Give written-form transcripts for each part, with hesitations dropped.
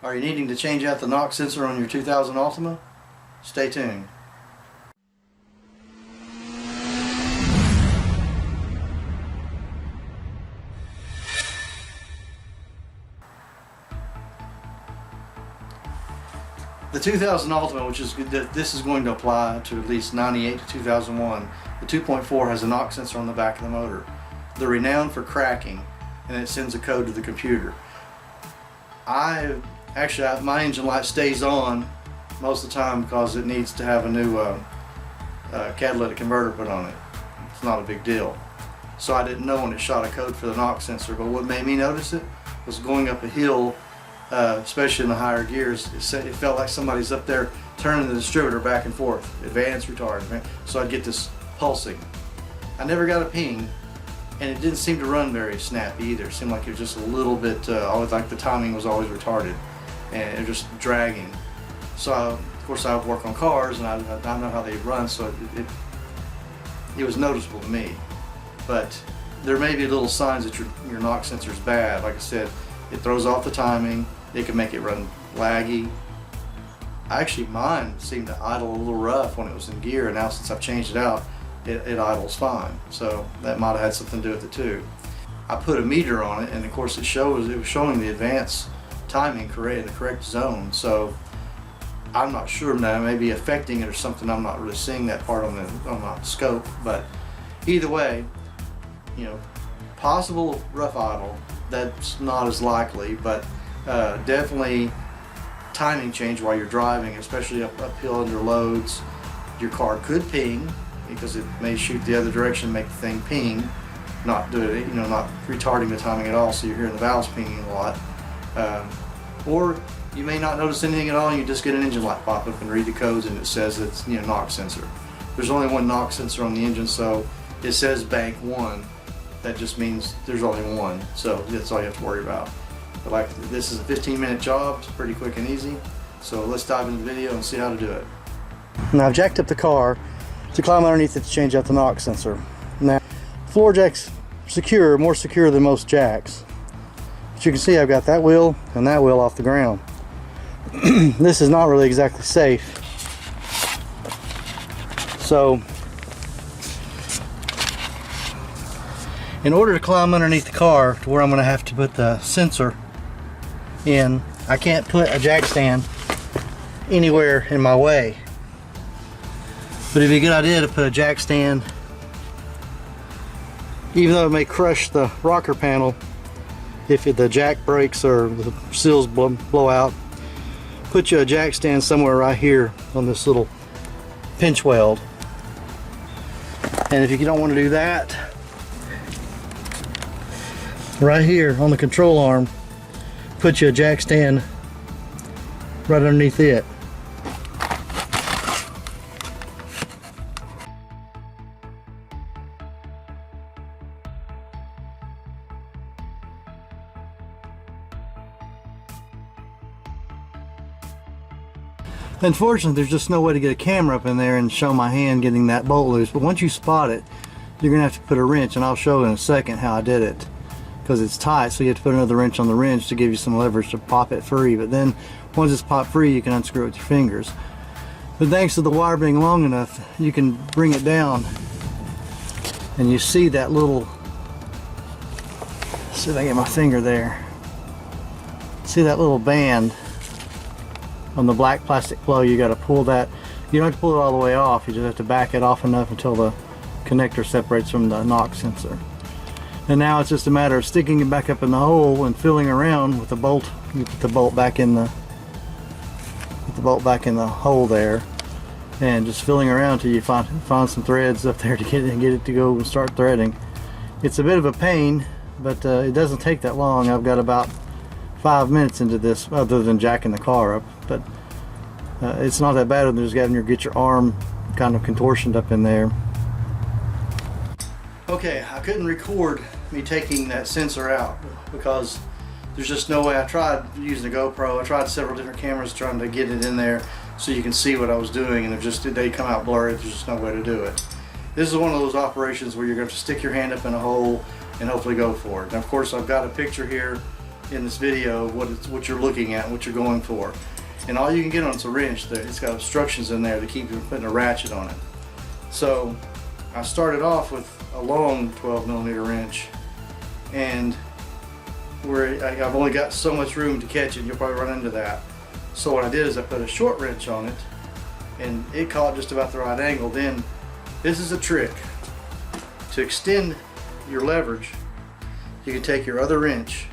Are you needing to change out the knock sensor on your 2000 Altima? Stay tuned. The 2000 Altima, which is this is going to apply to at least 98 to 2001, the 2.4 has a knock sensor on the back of the motor. They're renowned for cracking, and it sends a code to the computer. My engine light stays on most of the time because it needs to have a new catalytic converter put on it. It's not a big deal. So I didn't know when it shot a code for the knock sensor, but what made me notice it was going up a hill, especially in the higher gears. It felt like somebody's up there turning the distributor back and forth, advanced, retard. So I'd get this pulsing. I never got a ping, and it didn't seem to run very snappy either. It seemed like it was just a little bit, always like the timing was always retarded, and it was just dragging. So of course I work on cars, and I know how they run, so it was noticeable to me. But there may be little signs that your knock sensor is bad. Like I said, it throws off the timing. It can make it run laggy. Actually, mine seemed to idle a little rough when it was in gear, and now since I've changed it out, it idles fine. So that might have had something to do with it too. I put a meter on it, and of course it was showing the advanced timing in the correct zone. So I'm not sure now, maybe affecting it or something. I'm not really seeing that part on my scope, but either way, you know, possible rough idle, that's not as likely, but definitely timing change while you're driving, especially uphill under loads. Your car could ping because it may shoot the other direction, make the thing ping, not do it, not retarding the timing at all, so you're hearing the valves pinging a lot. Or you may not notice anything at all, and you just get an engine light pop up and read the codes, and it says it's knock sensor. There's only one knock sensor on the engine, so it says bank 1. That just means there's only one, so that's all you have to worry about. But like, this is a 15-minute job. It's pretty quick and easy. So let's dive into the video and see how to do it. Now I've jacked up the car to climb underneath it to change out the knock sensor. Now, floor jack's secure, more secure than most jacks. But you can see I've got that wheel and that wheel off the ground. This is not really exactly safe. So, in order to climb underneath the car to where I'm going to have to put the sensor in, I can't put a jack stand anywhere in my way. But it'd be a good idea to put a jack stand, even though it may crush the rocker panel if the jack breaks or the seals blow out. Put you a jack stand somewhere right here on this little pinch weld. And if you don't want to do that, right here on the control arm, put you a jack stand right underneath it. Unfortunately, there's just no way to get a camera up in there and show my hand getting that bolt loose, but once you spot it, you're gonna have to put a wrench, and I'll show in a second how I did it, because it's tight, so you have to put another wrench on the wrench to give you some leverage to pop it free. But then once it's popped free, you can unscrew it with your fingers. But thanks to the wire being long enough, you can bring it down, and you see that little, let's see if I get my finger there, see that little band on the black plastic plug. You got to pull that. You don't have to pull it all the way off, you just have to back it off enough until the connector separates from the knock sensor. And now it's just a matter of sticking it back up in the hole and filling around with the bolt. You put the bolt back in the hole there, and just filling around till you find some threads up there to get it to go and start threading. It's a bit of a pain, but it doesn't take that long. I've got about 5 minutes into this, other than jacking the car up, but it's not that bad when there's having to get your arm kind of contortioned up in there. Okay, I couldn't record me taking that sensor out because there's just no way. I tried using a GoPro, I tried several different cameras trying to get it in there so you can see what I was doing, and they come out blurry. There's just no way to do it. This is one of those operations where you're going to have to stick your hand up in a hole and hopefully go for it. And of course I've got a picture here in this video what you're looking at and what you're going for. And all you can get on it's a wrench. It's got obstructions in there to keep you from putting a ratchet on it. So I started off with a long 12mm wrench, and I've only got so much room to catch it. You'll probably run into that. So what I did is I put a short wrench on it, and it caught just about the right angle. Then this is a trick to extend your leverage. You can take your other wrench,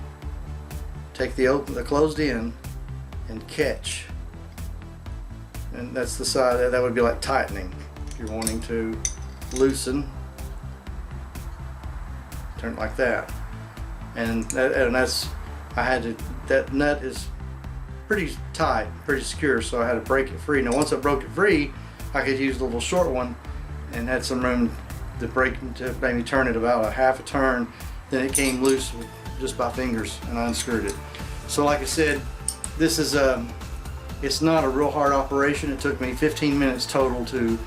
take the closed end, and catch. And that's the side that would be like tightening. If you're wanting to loosen, turn it like that. And that's, that nut is pretty tight, pretty secure, so I had to break it free. Now once I broke it free, I could use the little short one and had some room to maybe turn it about a half a turn. Then it came loose just by fingers, and I unscrewed it. So like I said, this is it's not a real hard operation. It took me 15 minutes total to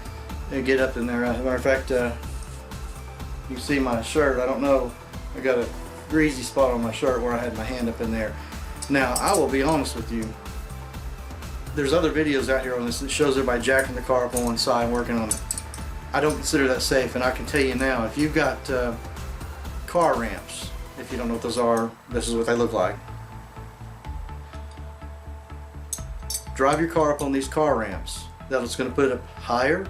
get up in there. As a matter of fact, you can see my shirt. I don't know, I got a greasy spot on my shirt where I had my hand up in there. Now I will be honest with you, there's other videos out here on this that shows everybody jacking the car up on one side working on it. I don't consider that safe, and I can tell you now, if you've got car ramps, if you don't know what those are, this is what they look like. Drive your car up on these car ramps. That's going to put it up higher,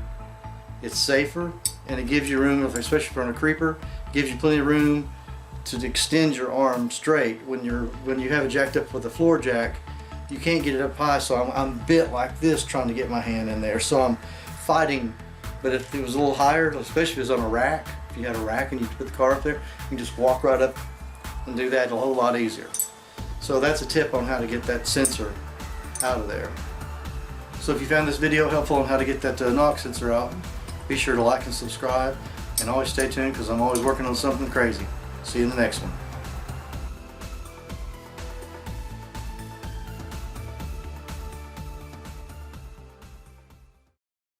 it's safer, and it gives you room, especially for on a creeper, gives you plenty of room to extend your arm straight. When you have it jacked up with a floor jack, you can't get it up high, so I'm bit like this trying to get my hand in there. So I'm fighting. But if it was a little higher, especially if it was on a rack, if you had a rack and you put the car up there, you can just walk right up and do that a whole lot easier. So that's a tip on how to get that sensor out of there. So if you found this video helpful on how to get that knock sensor out, be sure to like and subscribe, and always stay tuned because I'm always working on something crazy. See you in the next one.